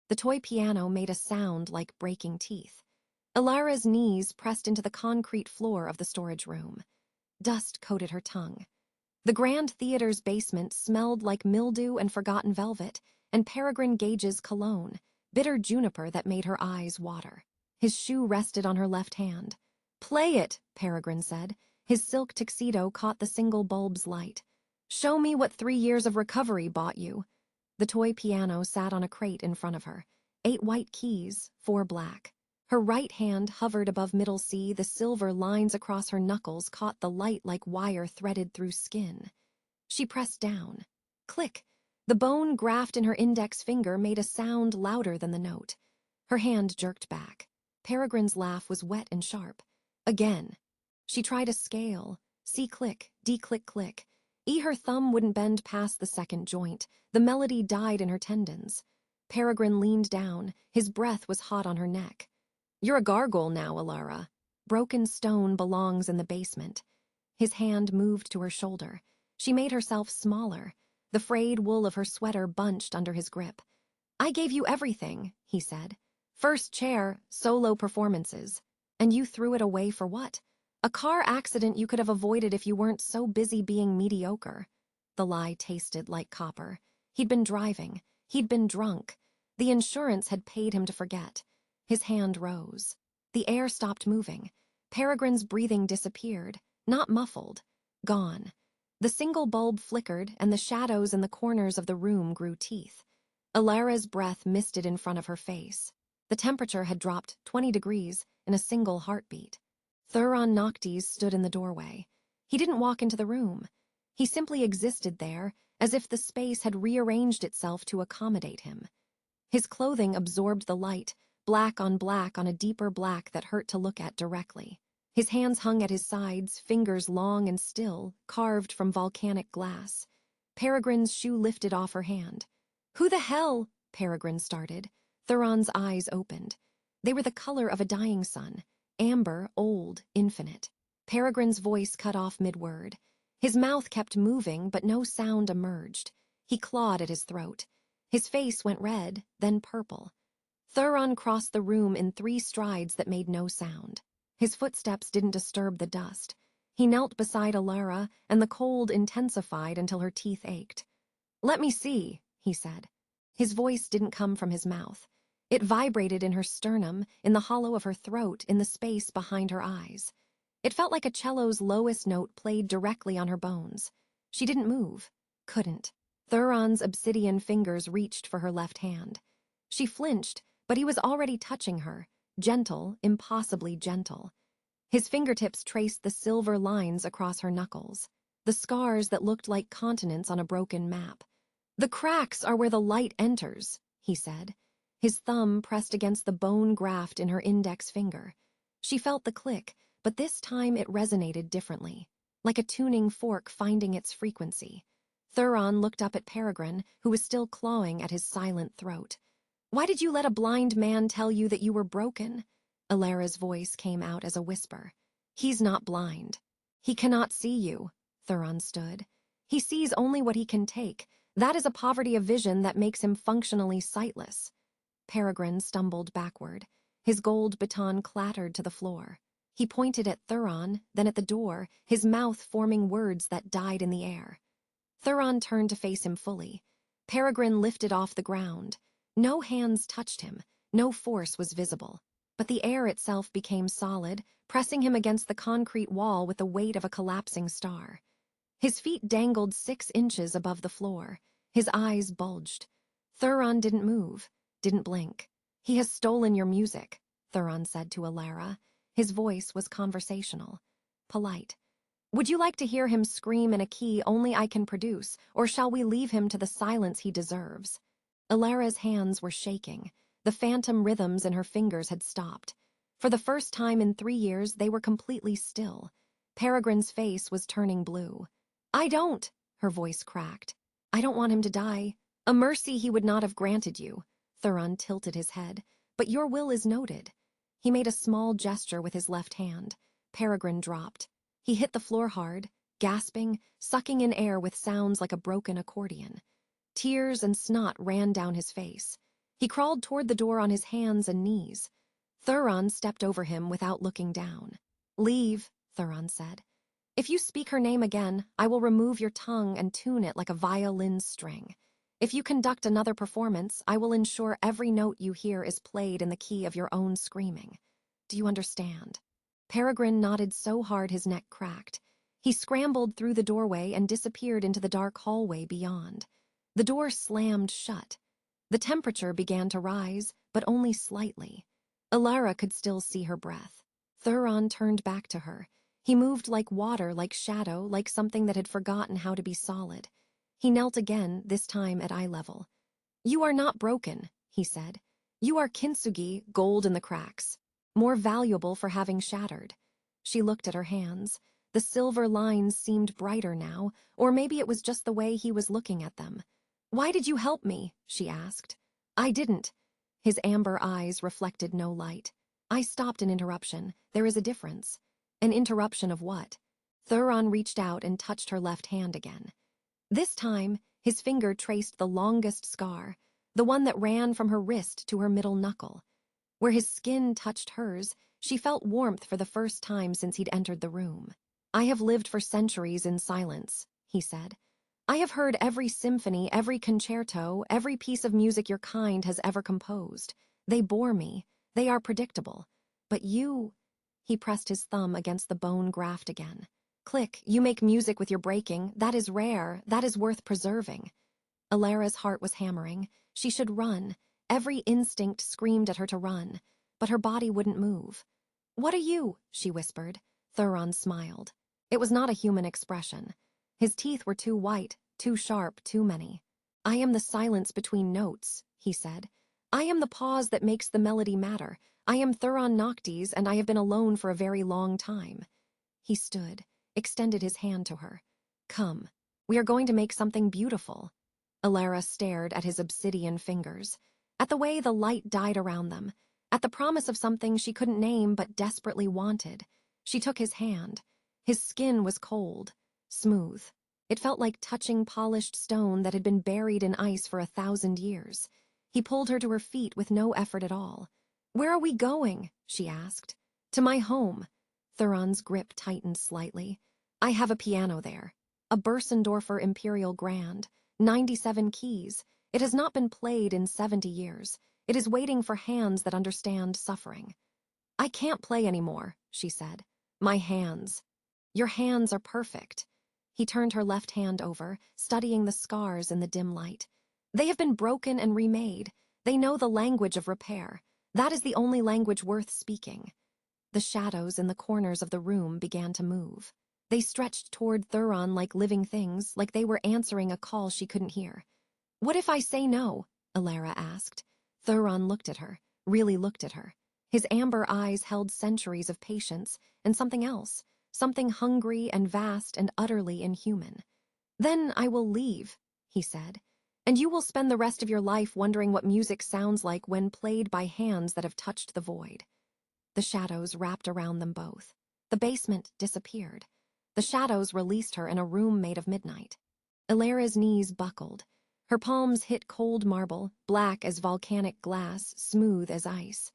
The toy piano made a sound like breaking teeth. Elara's knees pressed into the concrete floor of the storage room. Dust coated her tongue. The Grand Theater's basement smelled like mildew and forgotten velvet, and Peregrine Gage's cologne, bitter juniper that made her eyes water. His shoe rested on her left hand. "Play it," Peregrine said. His silk tuxedo caught the single bulb's light. "Show me what 3 years of recovery bought you." The toy piano sat on a crate in front of her. 8 white keys, 4 black. Her right hand hovered above middle C. The silver lines across her knuckles caught the light like wire threaded through skin. She pressed down. Click! The bone graft in her index finger made a sound louder than the note. Her hand jerked back. Peregrine's laugh was wet and sharp. Again. She tried a scale. C-click, D-click-click. Her thumb wouldn't bend past the second joint. The melody died in her tendons. Peregrine leaned down. His breath was hot on her neck. "You're a gargoyle now, Elara. Broken stone belongs in the basement." His hand moved to her shoulder. She made herself smaller. The frayed wool of her sweater bunched under his grip. "I gave you everything," he said. "First chair, solo performances. And you threw it away for what? A car accident you could have avoided if you weren't so busy being mediocre." The lie tasted like copper. He'd been driving. He'd been drunk. The insurance had paid him to forget. His hand rose. The air stopped moving. Peregrine's breathing disappeared, not muffled, gone. The single bulb flickered, and the shadows in the corners of the room grew teeth. Elara's breath misted in front of her face. The temperature had dropped 20 degrees in a single heartbeat. Thuron Noctes stood in the doorway. He didn't walk into the room. He simply existed there, as if the space had rearranged itself to accommodate him. His clothing absorbed the light, black on a deeper black that hurt to look at directly. His hands hung at his sides, fingers long and still, carved from volcanic glass. Peregrine's shoe lifted off her hand. "Who the hell?" Peregrine started. Thuron's eyes opened. They were the color of a dying sun, amber, old, infinite. Peregrine's voice cut off mid-word. His mouth kept moving, but no sound emerged. He clawed at his throat. His face went red, then purple. Thuron crossed the room in 3 strides that made no sound. His footsteps didn't disturb the dust. He knelt beside Elara, and the cold intensified until her teeth ached. "Let me see," he said. His voice didn't come from his mouth. It vibrated in her sternum, in the hollow of her throat, in the space behind her eyes. It felt like a cello's lowest note played directly on her bones. She didn't move. Couldn't. Thuron's obsidian fingers reached for her left hand. She flinched, but he was already touching her, gentle, impossibly gentle. His fingertips traced the silver lines across her knuckles, the scars that looked like continents on a broken map. "The cracks are where the light enters," he said. His thumb pressed against the bone graft in her index finger. She felt the click, but this time it resonated differently, like a tuning fork finding its frequency. Thuron looked up at Peregrine, who was still clawing at his silent throat. "Why did you let a blind man tell you that you were broken?" Elara's voice came out as a whisper. "He's not blind. He cannot see you," Thuron stood. "He sees only what he can take. That is a poverty of vision that makes him functionally sightless." Peregrine stumbled backward. His gold baton clattered to the floor. He pointed at Thuron, then at the door, his mouth forming words that died in the air. Thuron turned to face him fully. Peregrine lifted off the ground. No hands touched him. No force was visible. But the air itself became solid, pressing him against the concrete wall with the weight of a collapsing star. His feet dangled 6 inches above the floor. His eyes bulged. Thuron didn't move, didn't blink. "He has stolen your music," Thuron said to Elara. His voice was conversational, polite. "Would you like to hear him scream in a key only I can produce, or shall we leave him to the silence he deserves?" Elara's hands were shaking. The phantom rhythms in her fingers had stopped. For the first time in 3 years, they were completely still. Peregrine's face was turning blue. "I don't," her voice cracked. "I don't want him to die. A mercy he would not have granted you." Thuron tilted his head. "But your will is noted." He made a small gesture with his left hand. Peregrine dropped. He hit the floor hard, gasping, sucking in air with sounds like a broken accordion. Tears and snot ran down his face. He crawled toward the door on his hands and knees. Thuron stepped over him without looking down. "Leave," Thuron said. "If you speak her name again, I will remove your tongue and tune it like a violin string. If you conduct another performance, I will ensure every note you hear is played in the key of your own screaming. Do you understand?" Peregrine nodded so hard his neck cracked. He scrambled through the doorway and disappeared into the dark hallway beyond. The door slammed shut. The temperature began to rise, but only slightly. Elara could still see her breath. Thuron turned back to her. He moved like water, like shadow, like something that had forgotten how to be solid. He knelt again, this time at eye level. "You are not broken," he said. "You are kintsugi, gold in the cracks. More valuable for having shattered." She looked at her hands. The silver lines seemed brighter now, or maybe it was just the way he was looking at them. "Why did you help me?" she asked. "I didn't." His amber eyes reflected no light. "I stopped an interruption. There is a difference." An interruption of what? Thuron reached out and touched her left hand again. This time, his finger traced the longest scar, the one that ran from her wrist to her middle knuckle. Where his skin touched hers, she felt warmth for the first time since he'd entered the room. "I have lived for centuries in silence," he said. "I have heard every symphony, every concerto, every piece of music your kind has ever composed. They bore me. They are predictable. But you—" He pressed his thumb against the bone graft again. "Click, you make music with your breaking. That is rare. That is worth preserving." Elara's heart was hammering. She should run. Every instinct screamed at her to run. But her body wouldn't move. "What are you?" she whispered. Thuron smiled. It was not a human expression. His teeth were too white, too sharp, too many. "I am the silence between notes," he said. "I am the pause that makes the melody matter. I am Thuron Noctis, and I have been alone for a very long time." He stood, extended his hand to her. "Come, we are going to make something beautiful." Elara stared at his obsidian fingers, at the way the light died around them, at the promise of something she couldn't name but desperately wanted. She took his hand. His skin was cold, smooth. It felt like touching polished stone that had been buried in ice for 1,000 years. He pulled her to her feet with no effort at all. "Where are we going?" she asked. "To my home." Thuron's grip tightened slightly. "I have a piano there. A Bersendorfer Imperial Grand. 97 keys. It has not been played in 70 years. It is waiting for hands that understand suffering." "I can't play anymore," she said. "My hands." "Your hands are perfect." He turned her left hand over, studying the scars in the dim light. "They have been broken and remade. They know the language of repair. That is the only language worth speaking." The shadows in the corners of the room began to move. They stretched toward Thuron like living things, like they were answering a call she couldn't hear. "What if I say no?" Elara asked. Thuron looked at her, really looked at her. His amber eyes held centuries of patience, and something else, something hungry and vast and utterly inhuman. "Then I will leave," he said, "and you will spend the rest of your life wondering what music sounds like when played by hands that have touched the void." The shadows wrapped around them both. The basement disappeared. The shadows released her in a room made of midnight. Elara's knees buckled. Her palms hit cold marble, black as volcanic glass, smooth as ice.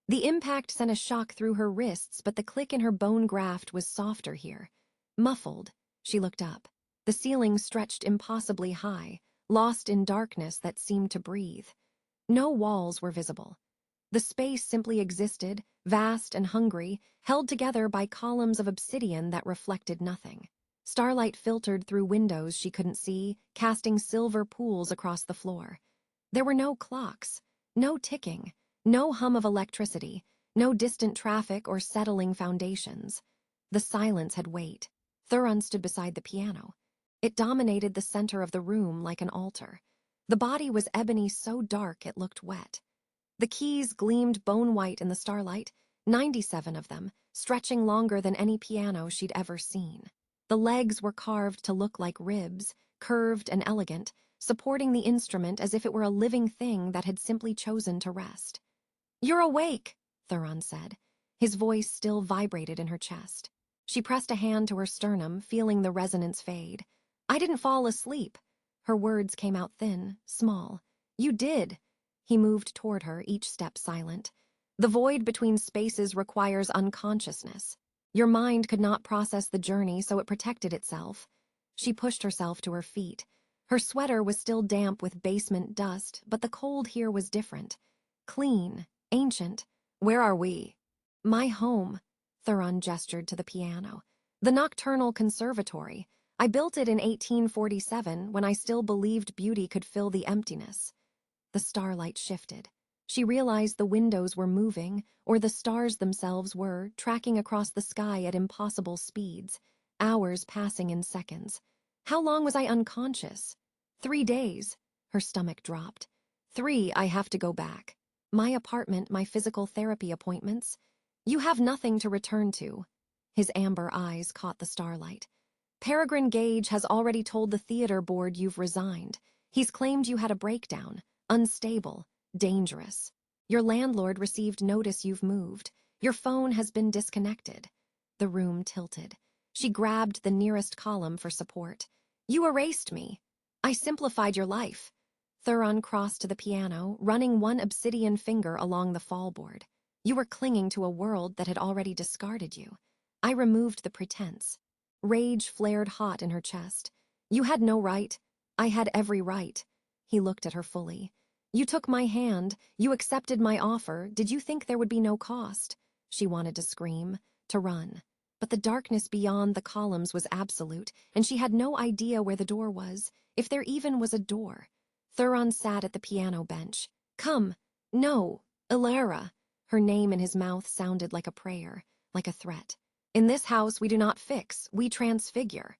The impact sent a shock through her wrists, but the click in her bone graft was softer here. Muffled, she looked up. The ceiling stretched impossibly high, lost in darkness that seemed to breathe. No walls were visible. The space simply existed, vast and hungry, held together by columns of obsidian that reflected nothing. Starlight filtered through windows she couldn't see, casting silver pools across the floor. There were no clocks, no ticking, no hum of electricity, no distant traffic or settling foundations. The silence had weight. Thuron stood beside the piano. It dominated the center of the room like an altar. The body was ebony so dark it looked wet. The keys gleamed bone-white in the starlight, 97 of them, stretching longer than any piano she'd ever seen. The legs were carved to look like ribs, curved and elegant, supporting the instrument as if it were a living thing that had simply chosen to rest. "You're awake," Thuron said. His voice still vibrated in her chest. She pressed a hand to her sternum, feeling the resonance fade. "I didn't fall asleep." Her words came out thin, small. "You did." He moved toward her, each step silent. The void between spaces requires unconsciousness. Your mind could not process the journey, so it protected itself. She pushed herself to her feet. Her sweater was still damp with basement dust, but the cold here was different. Clean, ancient. Where are we? My home. Thuron gestured to the piano. The nocturnal conservatory. I built it in 1847 when I still believed beauty could fill the emptiness. The starlight shifted. She realized the windows were moving, or the stars themselves were, tracking across the sky at impossible speeds, hours passing in seconds. How long was I unconscious? 3 days. Her stomach dropped. 3, I have to go back. My apartment, my physical therapy appointments. You have nothing to return to. His amber eyes caught the starlight. Peregrine Gage has already told the theater board you've resigned. He's claimed you had a breakdown, unstable, dangerous. Your landlord received notice you've moved. Your phone has been disconnected. The room tilted. She grabbed the nearest column for support. You erased me. I simplified your life. Thuron crossed to the piano, running one obsidian finger along the fallboard. You were clinging to a world that had already discarded you. I removed the pretense. Rage flared hot in her chest. You had no right. I had every right. He looked at her fully. You took my hand. You accepted my offer. Did you think there would be no cost? She wanted to scream, to run. But the darkness beyond the columns was absolute, and she had no idea where the door was, if there even was a door. Thuron sat at the piano bench. Come. No. Elara. Her name in his mouth sounded like a prayer, like a threat. In this house we do not fix, we transfigure.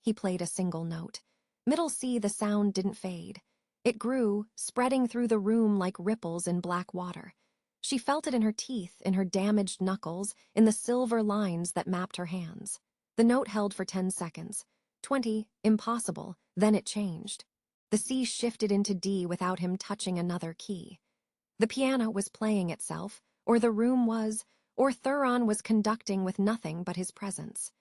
He played a single note. Middle C, the sound didn't fade. It grew, spreading through the room like ripples in black water. She felt it in her teeth, in her damaged knuckles, in the silver lines that mapped her hands. The note held for 10 seconds. 20, impossible, then it changed. The C shifted into D without him touching another key. The piano was playing itself, or the room was, or Thuron was conducting with nothing but his presence.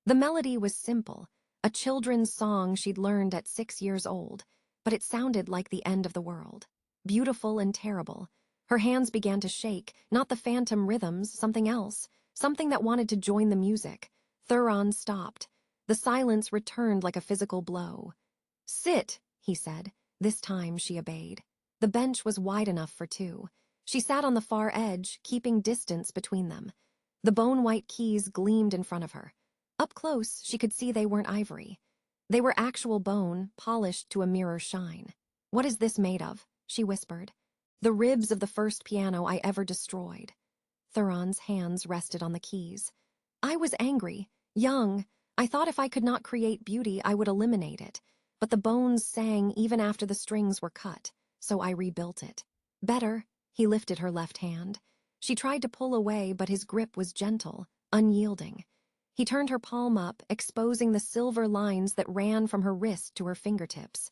The melody was simple, a children's song she'd learned at 6 years old, but it sounded like the end of the world. Beautiful and terrible. Her hands began to shake, not the phantom rhythms, something else, something that wanted to join the music. Thuron stopped. The silence returned like a physical blow. Sit, he said. This time she obeyed. The bench was wide enough for 2. She sat on the far edge, keeping distance between them. The bone-white keys gleamed in front of her. Up close, she could see they weren't ivory. They were actual bone, polished to a mirror shine. What is this made of? She whispered. The ribs of the first piano I ever destroyed. Thuron's hands rested on the keys. I was angry, young. I thought if I could not create beauty, I would eliminate it. But the bones sang even after the strings were cut, so I rebuilt it. Better. He lifted her left hand. She tried to pull away, but his grip was gentle, unyielding. He turned her palm up, exposing the silver lines that ran from her wrist to her fingertips.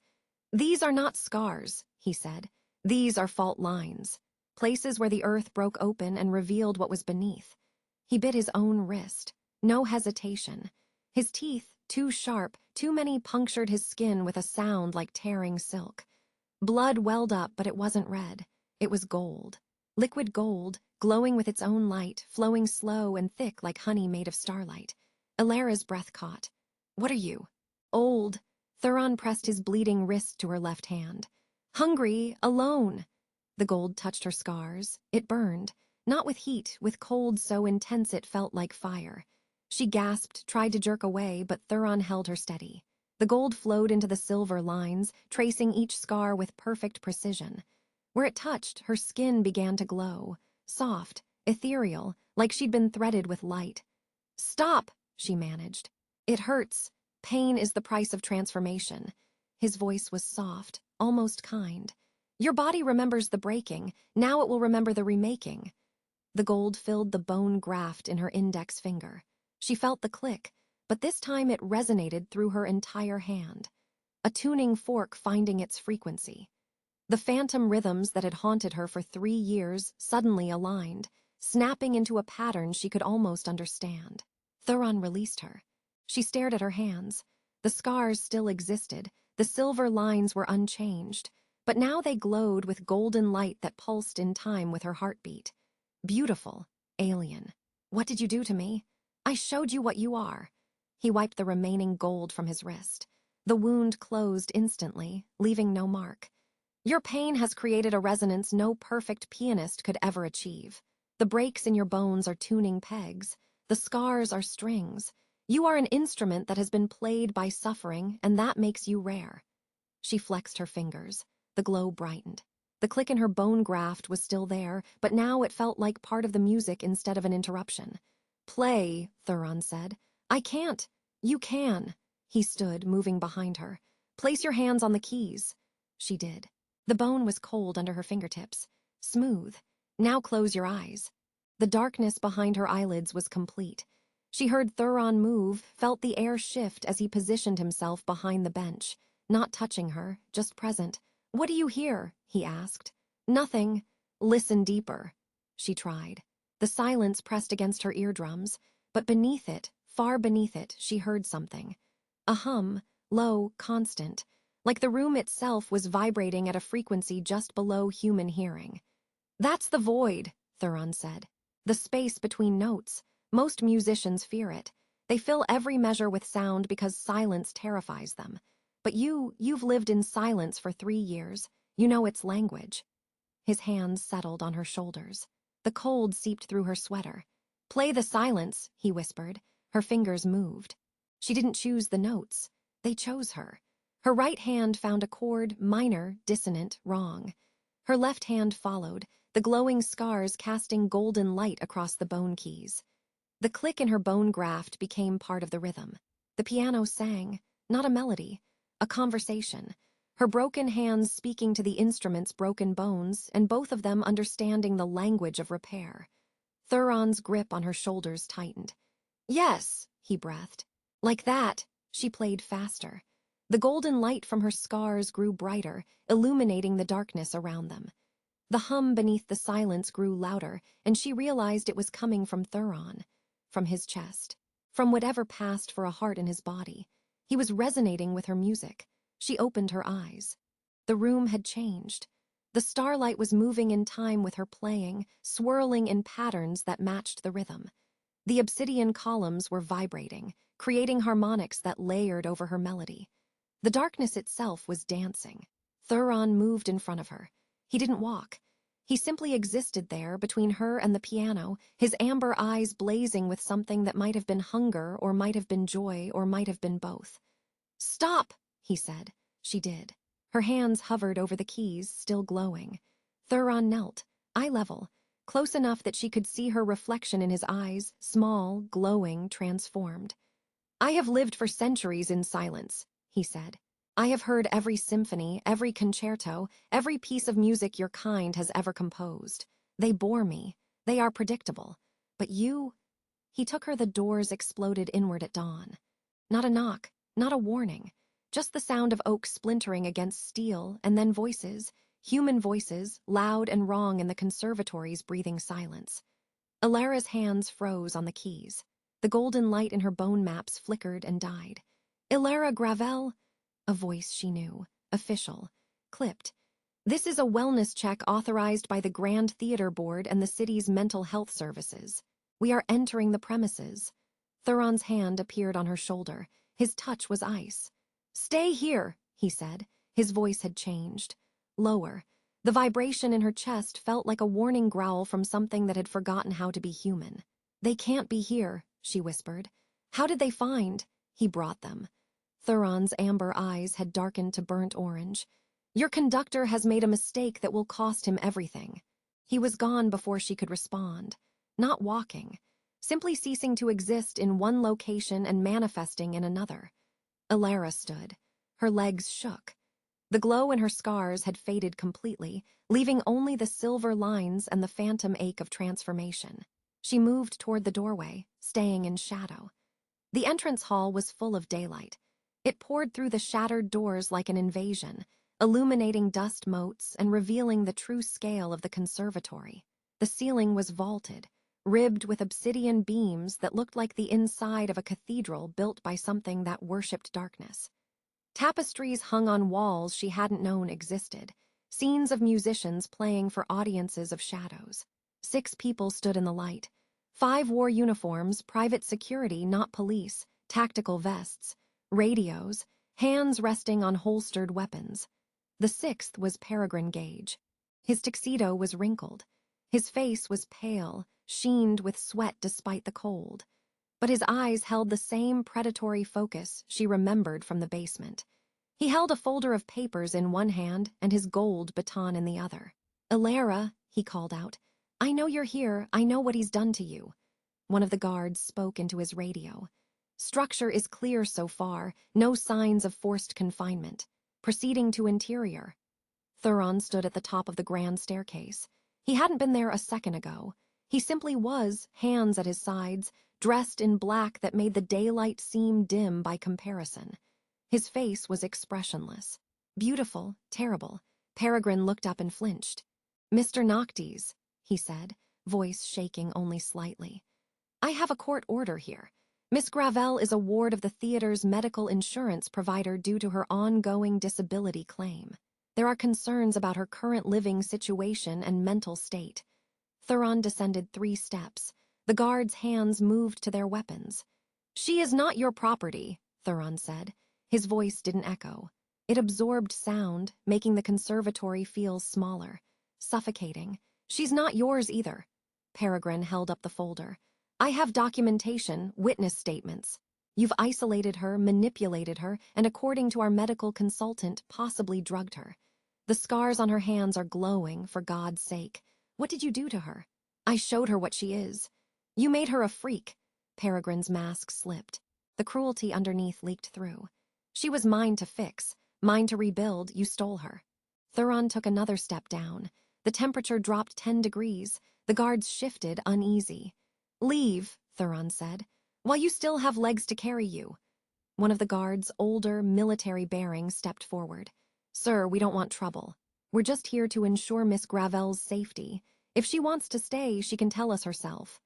These are not scars, he said. These are fault lines, places where the earth broke open and revealed what was beneath. He bit his own wrist. No hesitation. His teeth, too sharp, too many punctured his skin with a sound like tearing silk. Blood welled up, but it wasn't red. It was gold. Liquid gold, glowing with its own light, flowing slow and thick like honey made of starlight. Elara's breath caught. What are you? Old. Thuron pressed his bleeding wrist to her left hand. Hungry, alone. The gold touched her scars. It burned. Not with heat, with cold so intense it felt like fire. She gasped, tried to jerk away, but Thuron held her steady. The gold flowed into the silver lines, tracing each scar with perfect precision. Where it touched, her skin began to glow, soft, ethereal, like she'd been threaded with light. Stop, she managed. It hurts. Pain is the price of transformation. His voice was soft, almost kind. Your body remembers the breaking, now it will remember the remaking. The gold filled the bone graft in her index finger. She felt the click, but this time it resonated through her entire hand. A tuning fork finding its frequency. The phantom rhythms that had haunted her for 3 years suddenly aligned, snapping into a pattern she could almost understand. Thuron released her. She stared at her hands. The scars still existed, the silver lines were unchanged, but now they glowed with golden light that pulsed in time with her heartbeat. Beautiful, alien. What did you do to me? I showed you what you are. He wiped the remaining gold from his wrist. The wound closed instantly, leaving no mark. Your pain has created a resonance no perfect pianist could ever achieve. The breaks in your bones are tuning pegs. The scars are strings. You are an instrument that has been played by suffering, and that makes you rare. She flexed her fingers. The glow brightened. The click in her bone graft was still there, but now it felt like part of the music instead of an interruption. Play, Thuron said. I can't. You can. He stood, moving behind her. Place your hands on the keys. She did. The bone was cold under her fingertips. Smooth. Now close your eyes. The darkness behind her eyelids was complete. She heard Thuron move, felt the air shift as he positioned himself behind the bench. Not touching her, just present. What do you hear? He asked. Nothing. Listen deeper. She tried. The silence pressed against her eardrums, but beneath it, far beneath it, she heard something. A hum, low, constant, like the room itself was vibrating at a frequency just below human hearing. That's the void, Thuron said. The space between notes. Most musicians fear it. They fill every measure with sound because silence terrifies them. But you've lived in silence for 3 years. You know its language. His hands settled on her shoulders. The cold seeped through her sweater. Play the silence, he whispered. Her fingers moved. She didn't choose the notes. They chose her. Her right hand found a chord, minor, dissonant, wrong. Her left hand followed, the glowing scars casting golden light across the bone keys. The click in her bone graft became part of the rhythm. The piano sang, not a melody, a conversation. Her broken hands speaking to the instrument's broken bones, and both of them understanding the language of repair. Thuron's grip on her shoulders tightened. Yes, he breathed. Like that, she played faster. The golden light from her scars grew brighter, illuminating the darkness around them. The hum beneath the silence grew louder, and she realized it was coming from Thuron, from his chest, from whatever passed for a heart in his body. He was resonating with her music. She opened her eyes. The room had changed. The starlight was moving in time with her playing, swirling in patterns that matched the rhythm. The obsidian columns were vibrating, creating harmonics that layered over her melody. The darkness itself was dancing. Thuron moved in front of her. He didn't walk. He simply existed there between her and the piano, his amber eyes blazing with something that might have been hunger or might have been joy or might have been both. Stop, he said. She did. Her hands hovered over the keys, still glowing. Thuron knelt, eye level, close enough that she could see her reflection in his eyes, small, glowing, transformed. I have lived for centuries in silence, he said. I have heard every symphony, every concerto, every piece of music your kind has ever composed. They bore me. They are predictable. But you... He took her. The doors exploded inward at dawn. Not a knock, not a warning. Just the sound of oak splintering against steel, and then voices, human voices, loud and wrong in the conservatory's breathing silence. Elara's hands froze on the keys. The golden light in her bone maps flickered and died. Elara Gravel... A voice she knew, official, clipped. This is a wellness check authorized by the Grand Theater Board and the city's mental health services. We are entering the premises. Thuron's hand appeared on her shoulder. His touch was ice. Stay here, he said. His voice had changed. Lower. The vibration in her chest felt like a warning growl from something that had forgotten how to be human. They can't be here, she whispered. How did they find? He brought them. Thuron's amber eyes had darkened to burnt orange. Your conductor has made a mistake that will cost him everything. He was gone before she could respond. Not walking. Simply ceasing to exist in one location and manifesting in another. Elara stood. Her legs shook. The glow in her scars had faded completely, leaving only the silver lines and the phantom ache of transformation. She moved toward the doorway, staying in shadow. The entrance hall was full of daylight. It poured through the shattered doors like an invasion, illuminating dust motes and revealing the true scale of the conservatory. The ceiling was vaulted, ribbed with obsidian beams that looked like the inside of a cathedral built by something that worshipped darkness. Tapestries hung on walls she hadn't known existed, scenes of musicians playing for audiences of shadows. 6 people stood in the light. 5 wore uniforms, private security, not police, tactical vests, radios, hands resting on holstered weapons. The 6th was Peregrine Gage. His tuxedo was wrinkled. His face was pale, sheened with sweat despite the cold. But his eyes held the same predatory focus she remembered from the basement. He held a folder of papers in one hand and his gold baton in the other. "Elara," he called out, "I know you're here. I know what he's done to you." One of the guards spoke into his radio. "Structure is clear so far, no signs of forced confinement. Proceeding to interior." Thuron stood at the top of the grand staircase. He hadn't been there a second ago. He simply was, hands at his sides, dressed in black that made the daylight seem dim by comparison. His face was expressionless. Beautiful, terrible. Peregrine looked up and flinched. "Mr. Noctes," he said, voice shaking only slightly. "I have a court order here. Miss Gravel is a ward of the theater's medical insurance provider due to her ongoing disability claim. There are concerns about her current living situation and mental state." Thuron descended 3 steps. The guards' hands moved to their weapons. "She is not your property," Thuron said. His voice didn't echo. It absorbed sound, making the conservatory feel smaller, suffocating. "She's not yours either." Peregrine held up the folder. "I have documentation, witness statements. You've isolated her, manipulated her, and according to our medical consultant, possibly drugged her. The scars on her hands are glowing, for God's sake. What did you do to her?" "I showed her what she is." "You made her a freak." Peregrine's mask slipped. The cruelty underneath leaked through. "She was mine to fix, mine to rebuild. You stole her." Thuron took another step down. The temperature dropped 10 degrees. The guards shifted, uneasy. "Leave," Thuron said, "while you still have legs to carry you." One of the guards, older, military-bearing, stepped forward. "Sir, we don't want trouble. We're just here to ensure Miss Gravel's safety. If she wants to stay, she can tell us herself."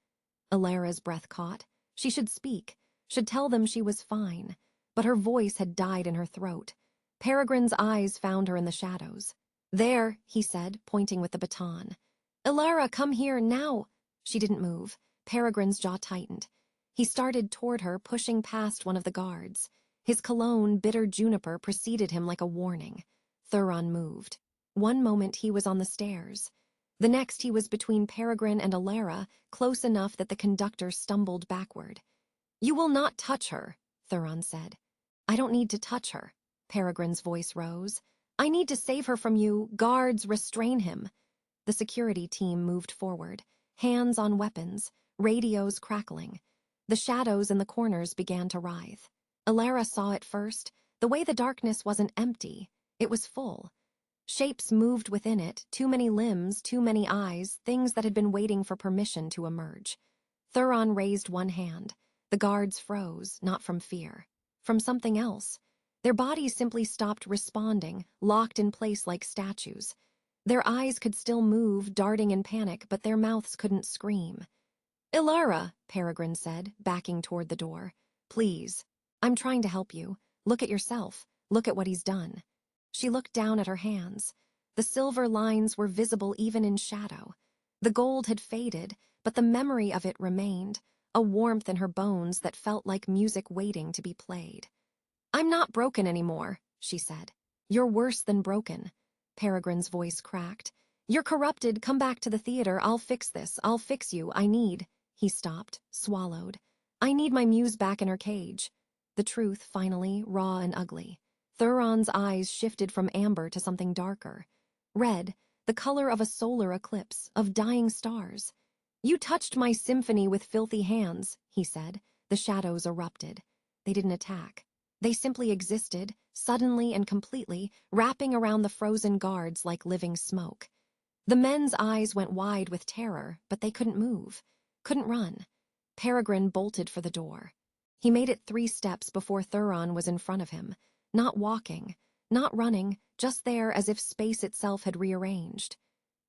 Elara's breath caught. She should speak, should tell them she was fine, but her voice had died in her throat. Peregrine's eyes found her in the shadows. "There," he said, pointing with the baton. "Elara, come here, now." She didn't move. Peregrine's jaw tightened. He started toward her, pushing past one of the guards. His cologne, bitter juniper, preceded him like a warning. Thuron moved. One moment he was on the stairs. The next he was between Peregrine and Elara, close enough that the conductor stumbled backward. "You will not touch her," Thuron said. "I don't need to touch her." Peregrine's voice rose. "I need to save her from you. Guards, restrain him." The security team moved forward, hands on weapons, radios crackling. The shadows in the corners began to writhe. Elara saw it first. The way the darkness wasn't empty, it was full. Shapes moved within it, too many limbs, too many eyes, things that had been waiting for permission to emerge. Thuron raised one hand. The guards froze, not from fear, from something else. Their bodies simply stopped responding, locked in place like statues. Their eyes could still move, darting in panic, but their mouths couldn't scream. "Elara," Peregrine said, backing toward the door. "Please. I'm trying to help you. Look at yourself. Look at what he's done." She looked down at her hands. The silver lines were visible even in shadow. The gold had faded, but the memory of it remained, a warmth in her bones that felt like music waiting to be played. "I'm not broken anymore," she said. "You're worse than broken." Peregrine's voice cracked. "You're corrupted. Come back to the theater. I'll fix this. I'll fix you. I need—" He stopped, swallowed. "I need my muse back in her cage." The truth, finally, raw and ugly. Thuron's eyes shifted from amber to something darker. Red, the color of a solar eclipse, of dying stars. "You touched my symphony with filthy hands," he said. The shadows erupted. They didn't attack. They simply existed, suddenly and completely, wrapping around the frozen guards like living smoke. The men's eyes went wide with terror, but they couldn't move, couldn't run. Peregrine bolted for the door. He made it 3 steps before Thuron was in front of him, not walking, not running, just there as if space itself had rearranged.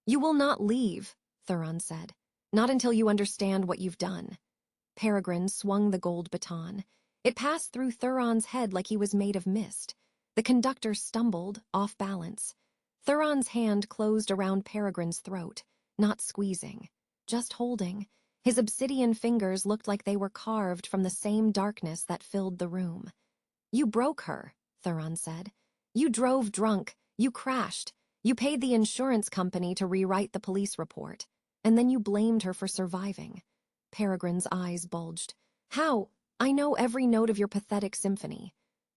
"You will not leave," Thuron said. "Not until you understand what you've done." Peregrine swung the gold baton. It passed through Thuron's head like he was made of mist. The conductor stumbled, off balance. Thuron's hand closed around Peregrine's throat, not squeezing, just holding. His obsidian fingers looked like they were carved from the same darkness that filled the room. "You broke her," Thuron said. "You drove drunk, you crashed, you paid the insurance company to rewrite the police report, and then you blamed her for surviving." Peregrine's eyes bulged. "How? I know every note of your pathetic symphony."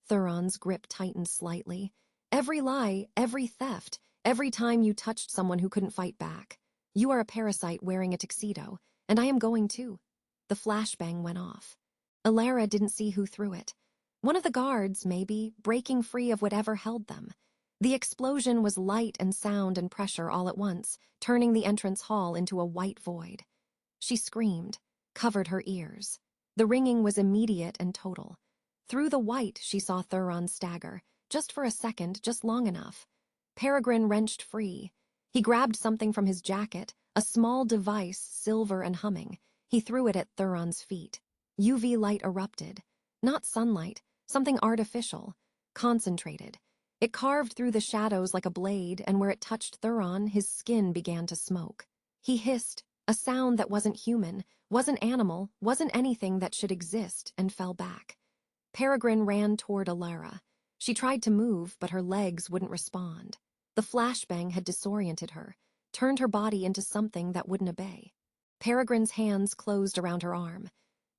Thuron's grip tightened slightly. "Every lie, every theft, every time you touched someone who couldn't fight back. You are a parasite wearing a tuxedo, and I am going too." The flashbang went off. Elara didn't see who threw it. One of the guards, maybe, breaking free of whatever held them. The explosion was light and sound and pressure all at once, turning the entrance hall into a white void. She screamed, covered her ears. The ringing was immediate and total. Through the white, she saw Thuron stagger, just for a second, just long enough. Peregrine wrenched free. He grabbed something from his jacket, a small device, silver and humming. He threw it at Thuron's feet. UV light erupted. Not sunlight, something artificial, concentrated. It carved through the shadows like a blade, and where it touched Thuron, his skin began to smoke. He hissed, a sound that wasn't human, wasn't animal, wasn't anything that should exist, and fell back. Peregrine ran toward Elara. She tried to move, but her legs wouldn't respond. The flashbang had disoriented her, turned her body into something that wouldn't obey. Peregrine's hands closed around her arm.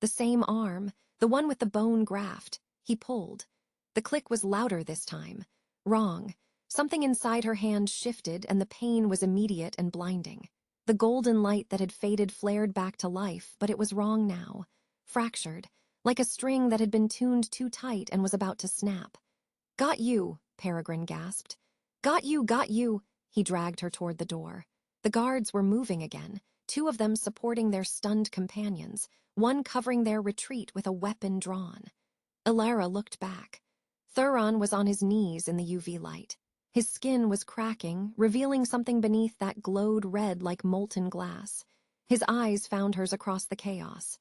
The same arm, the one with the bone graft. He pulled. The click was louder this time. Wrong. Something inside her hand shifted, and the pain was immediate and blinding. The golden light that had faded flared back to life, but it was wrong now. Fractured, like a string that had been tuned too tight and was about to snap. "Got you," Peregrine gasped. "Got you, got you." He dragged her toward the door. The guards were moving again, two of them supporting their stunned companions, one covering their retreat with a weapon drawn. Elara looked back. Thuron was on his knees in the UV light. His skin was cracking, revealing something beneath that glowed red like molten glass. His eyes found hers across the chaos.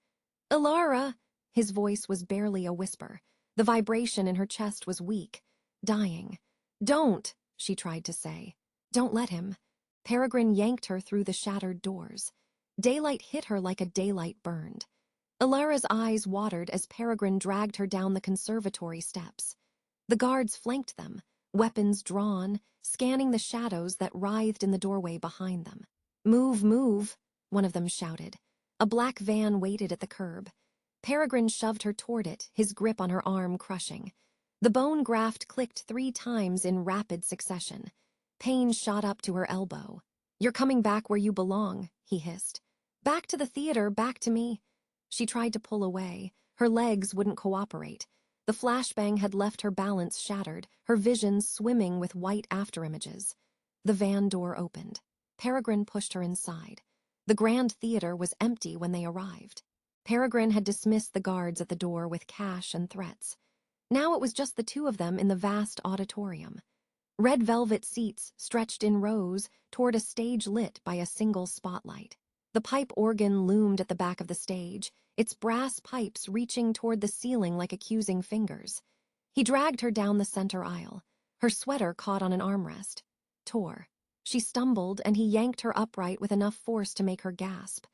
"Elara!" His voice was barely a whisper. The vibration in her chest was weak, dying. "Don't," she tried to say. "Don't let him." Peregrine yanked her through the shattered doors. Daylight hit her like a daylight burned. Elara's eyes watered as Peregrine dragged her down the conservatory steps. The guards flanked them, weapons drawn, scanning the shadows that writhed in the doorway behind them. "Move, move," one of them shouted. A black van waited at the curb. Peregrine shoved her toward it, his grip on her arm crushing. The bone graft clicked 3 times in rapid succession. Pain shot up to her elbow. "You're coming back where you belong," he hissed. "Back to the theater, back to me." She tried to pull away. Her legs wouldn't cooperate. The flashbang had left her balance shattered, her vision swimming with white afterimages. The van door opened. Peregrine pushed her inside. The Grand Theater was empty when they arrived. Peregrine had dismissed the guards at the door with cash and threats. Now it was just the two of them in the vast auditorium. Red velvet seats stretched in rows toward a stage lit by a single spotlight. The pipe organ loomed at the back of the stage, its brass pipes reaching toward the ceiling like accusing fingers. He dragged her down the center aisle. Her sweater caught on an armrest. Tore. She stumbled, and he yanked her upright with enough force to make her gasp.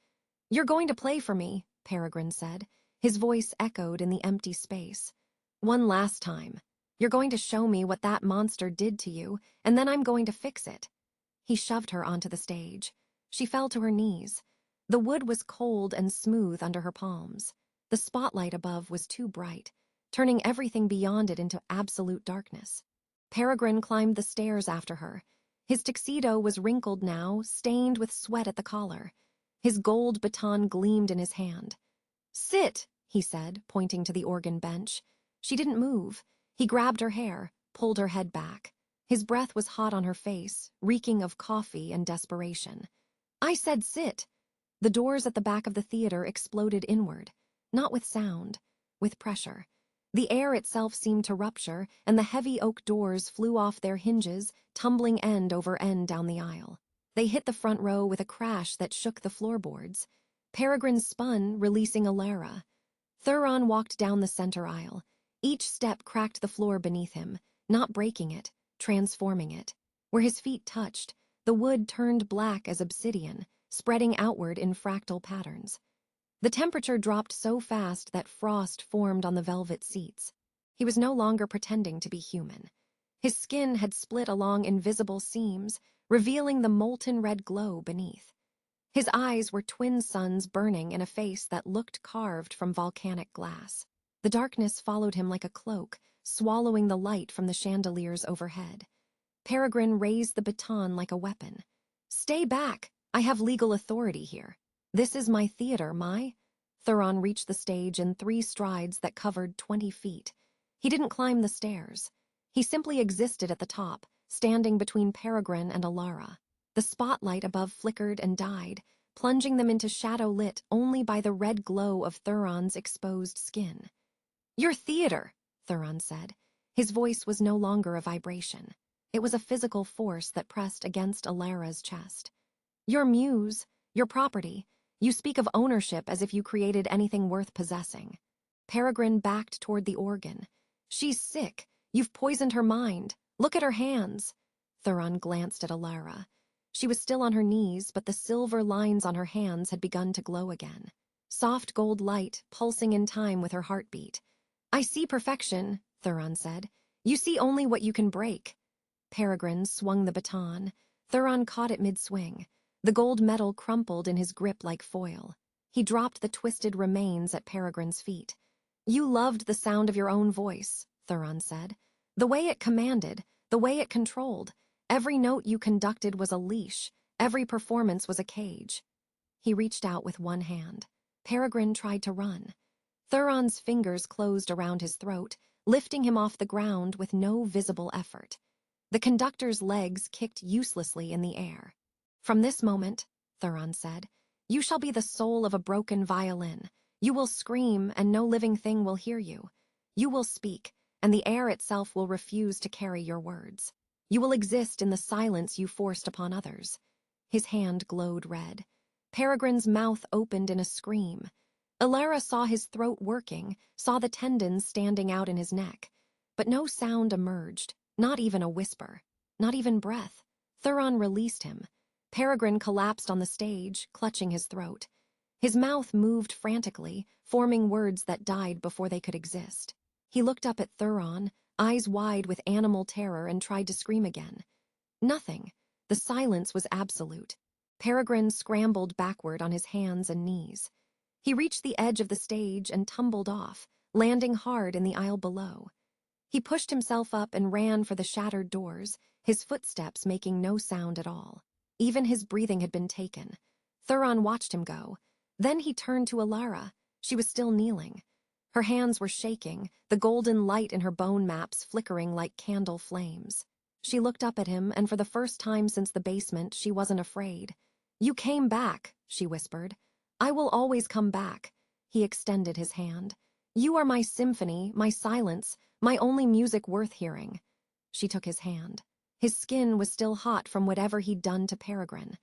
"You're going to play for me," Peregrine said. His voice echoed in the empty space. "One last time. You're going to show me what that monster did to you, and then I'm going to fix it." He shoved her onto the stage. She fell to her knees. The wood was cold and smooth under her palms. The spotlight above was too bright, turning everything beyond it into absolute darkness. Peregrine climbed the stairs after her. His tuxedo was wrinkled now, stained with sweat at the collar. His gold baton gleamed in his hand. "Sit," he said, pointing to the organ bench. She didn't move. He grabbed her hair, pulled her head back. His breath was hot on her face, reeking of coffee and desperation. "I said sit." The doors at the back of the theater exploded inward, not with sound, with pressure. The air itself seemed to rupture, and the heavy oak doors flew off their hinges, tumbling end over end down the aisle. They hit the front row with a crash that shook the floorboards. Peregrine spun, releasing Elara. Thuron walked down the center aisle. Each step cracked the floor beneath him, not breaking it, transforming it. Where his feet touched, the wood turned black as obsidian, spreading outward in fractal patterns. The temperature dropped so fast that frost formed on the velvet seats. He was no longer pretending to be human. His skin had split along invisible seams, revealing the molten red glow beneath. His eyes were twin suns burning in a face that looked carved from volcanic glass. The darkness followed him like a cloak, swallowing the light from the chandeliers overhead. Peregrine raised the baton like a weapon. "Stay back! I have legal authority here. This is my theater, my—" Thuron reached the stage in 3 strides that covered 20 feet. He didn't climb the stairs. He simply existed at the top, standing between Peregrine and Elara. The spotlight above flickered and died, plunging them into shadow lit only by the red glow of Thuron's exposed skin. "Your theater," Thuron said. His voice was no longer a vibration. It was a physical force that pressed against Elara's chest. "Your muse, your property. You speak of ownership as if you created anything worth possessing." Peregrine backed toward the organ. "She's sick. You've poisoned her mind. Look at her hands." Thuron glanced at Elara. She was still on her knees, but the silver lines on her hands had begun to glow again. Soft gold light, pulsing in time with her heartbeat. "I see perfection," Thuron said. "You see only what you can break." Peregrine swung the baton. Thuron caught it mid-swing. The gold metal crumpled in his grip like foil. He dropped the twisted remains at Peregrine's feet. "You loved the sound of your own voice," Thuron said. "The way it commanded, the way it controlled. Every note you conducted was a leash. Every performance was a cage." He reached out with one hand. Peregrine tried to run. Thuron's fingers closed around his throat, lifting him off the ground with no visible effort. The conductor's legs kicked uselessly in the air. "From this moment," Thuron said, "you shall be the soul of a broken violin. You will scream, and no living thing will hear you. You will speak, and the air itself will refuse to carry your words. You will exist in the silence you forced upon others." His hand glowed red. Peregrine's mouth opened in a scream. Elara saw his throat working, saw the tendons standing out in his neck. But no sound emerged, not even a whisper, not even breath. Thuron released him. Peregrine collapsed on the stage, clutching his throat. His mouth moved frantically, forming words that died before they could exist. He looked up at Thuron, eyes wide with animal terror, and tried to scream again. Nothing. The silence was absolute. Peregrine scrambled backward on his hands and knees. He reached the edge of the stage and tumbled off, landing hard in the aisle below. He pushed himself up and ran for the shattered doors, his footsteps making no sound at all. Even his breathing had been taken. Thuron watched him go. Then he turned to Elara. She was still kneeling. Her hands were shaking, the golden light in her bone maps flickering like candle flames. She looked up at him, and for the first time since the basement, she wasn't afraid. "You came back," she whispered. "I will always come back." He extended his hand. "You are my symphony, my silence, my only music worth hearing." She took his hand. His skin was still hot from whatever he'd done to Peregrine.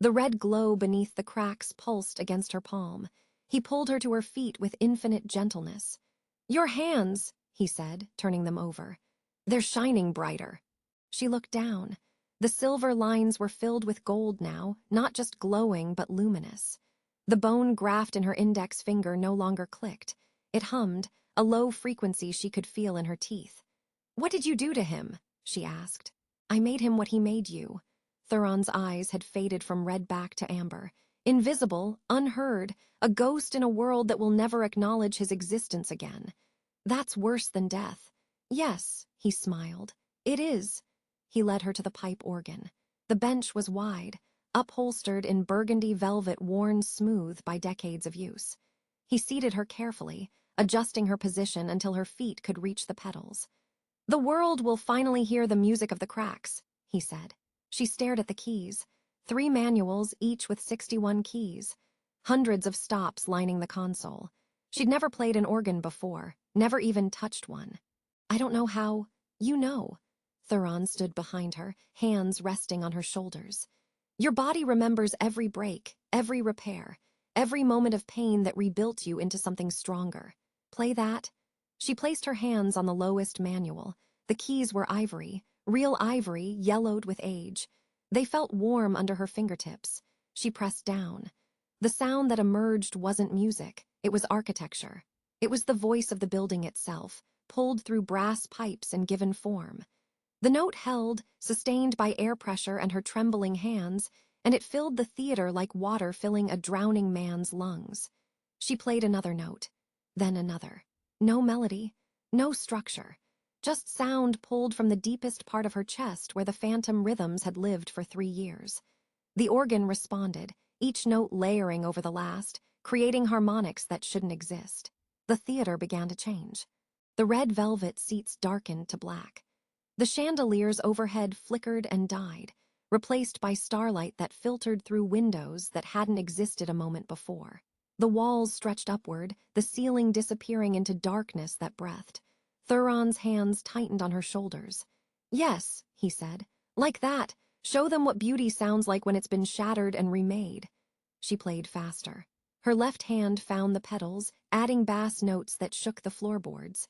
The red glow beneath the cracks pulsed against her palm. He pulled her to her feet with infinite gentleness. "Your hands," he said, turning them over. "They're shining brighter." She looked down. The silver lines were filled with gold now, not just glowing but luminous. The bone graft in her index finger no longer clicked. It hummed, a low frequency she could feel in her teeth. "What did you do to him?" she asked. "I made him what he made you." Thuron's eyes had faded from red back to amber. Invisible, unheard, a ghost in a world that will never acknowledge his existence again. "That's worse than death." "Yes," he smiled. "It is." He led her to the pipe organ. The bench was wide, upholstered in burgundy velvet worn smooth by decades of use. He seated her carefully, adjusting her position until her feet could reach the pedals. "The world will finally hear the music of the cracks," he said. She stared at the keys. 3 manuals, each with 61 keys. Hundreds of stops lining the console. She'd never played an organ before, never even touched one. "I don't know how—" "You know." Thuron stood behind her, hands resting on her shoulders. "Your body remembers every break, every repair, every moment of pain that rebuilt you into something stronger. Play that." She placed her hands on the lowest manual. The keys were ivory, real ivory yellowed with age. They felt warm under her fingertips. She pressed down. The sound that emerged wasn't music, it was architecture. It was the voice of the building itself, pulled through brass pipes and given form. The note held, sustained by air pressure and her trembling hands, and it filled the theater like water filling a drowning man's lungs. She played another note, then another. No melody, no structure, just sound pulled from the deepest part of her chest where the phantom rhythms had lived for 3 years. The organ responded, each note layering over the last, creating harmonics that shouldn't exist. The theater began to change. The red velvet seats darkened to black. The chandeliers overhead flickered and died, replaced by starlight that filtered through windows that hadn't existed a moment before. The walls stretched upward, the ceiling disappearing into darkness that breathed. Thuron's hands tightened on her shoulders. "Yes," he said, "like that. Show them what beauty sounds like when it's been shattered and remade." She played faster. Her left hand found the pedals, adding bass notes that shook the floorboards.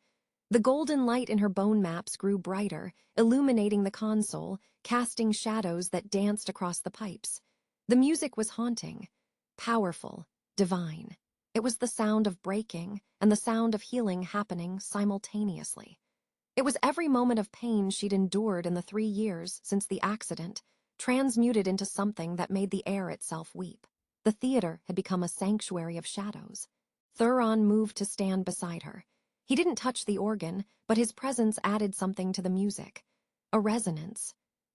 The golden light in her bone maps grew brighter, illuminating the console, casting shadows that danced across the pipes. The music was haunting, powerful, divine. It was the sound of breaking and the sound of healing happening simultaneously. It was every moment of pain she'd endured in the 3 years since the accident, transmuted into something that made the air itself weep. The theater had become a sanctuary of shadows. Thuron moved to stand beside her. He didn't touch the organ, but his presence added something to the music. A resonance,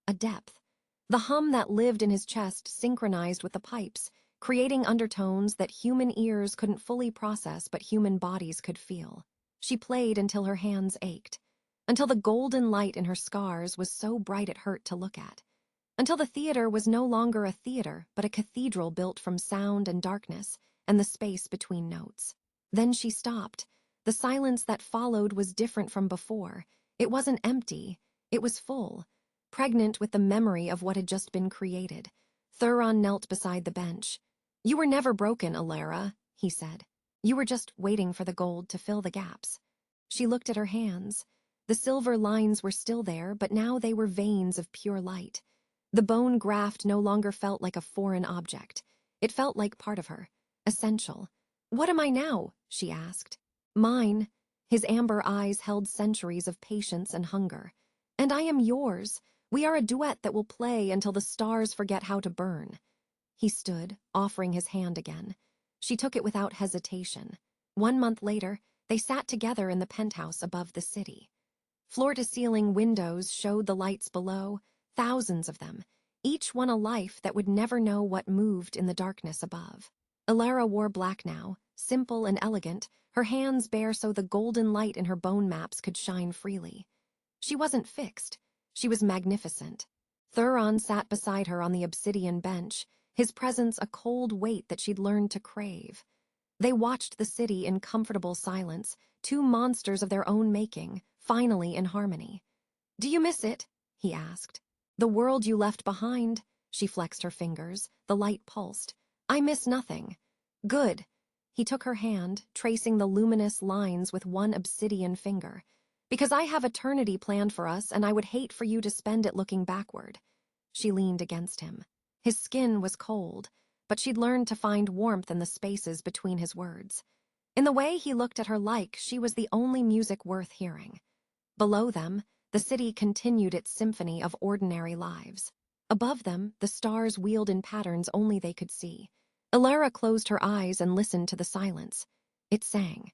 a depth. The hum that lived in his chest synchronized with the pipes, creating undertones that human ears couldn't fully process but human bodies could feel. She played until her hands ached, until the golden light in her scars was so bright it hurt to look at, until the theater was no longer a theater but a cathedral built from sound and darkness and the space between notes. Then she stopped. The silence that followed was different from before. It wasn't empty, it was full, pregnant with the memory of what had just been created. Thuron knelt beside the bench. "You were never broken, Elara," he said. "You were just waiting for the gold to fill the gaps." She looked at her hands. The silver lines were still there, but now they were veins of pure light. The bone graft no longer felt like a foreign object. It felt like part of her, essential. "What am I now?" she asked. "Mine." His amber eyes held centuries of patience and hunger. "And I am yours. We are a duet that will play until the stars forget how to burn." He stood, offering his hand again. She took it without hesitation. 1 month later, they sat together in the penthouse above the city. Floor-to-ceiling windows showed the lights below, thousands of them, each one a life that would never know what moved in the darkness above. Elara wore black now, simple and elegant, her hands bare so the golden light in her bone maps could shine freely. She wasn't fixed. She was magnificent. Thuron sat beside her on the obsidian bench, his presence a cold weight that she'd learned to crave. They watched the city in comfortable silence, 2 monsters of their own making, finally in harmony. "Do you miss it?" he asked. "The world you left behind." She flexed her fingers, the light pulsed. "I miss nothing." "Good." He took her hand, tracing the luminous lines with one obsidian finger. "Because I have eternity planned for us, and I would hate for you to spend it looking backward." She leaned against him. His skin was cold, but she'd learned to find warmth in the spaces between his words. In the way he looked at her like she was the only music worth hearing. Below them, the city continued its symphony of ordinary lives. Above them, the stars wheeled in patterns only they could see. Elara closed her eyes and listened to the silence. It sang.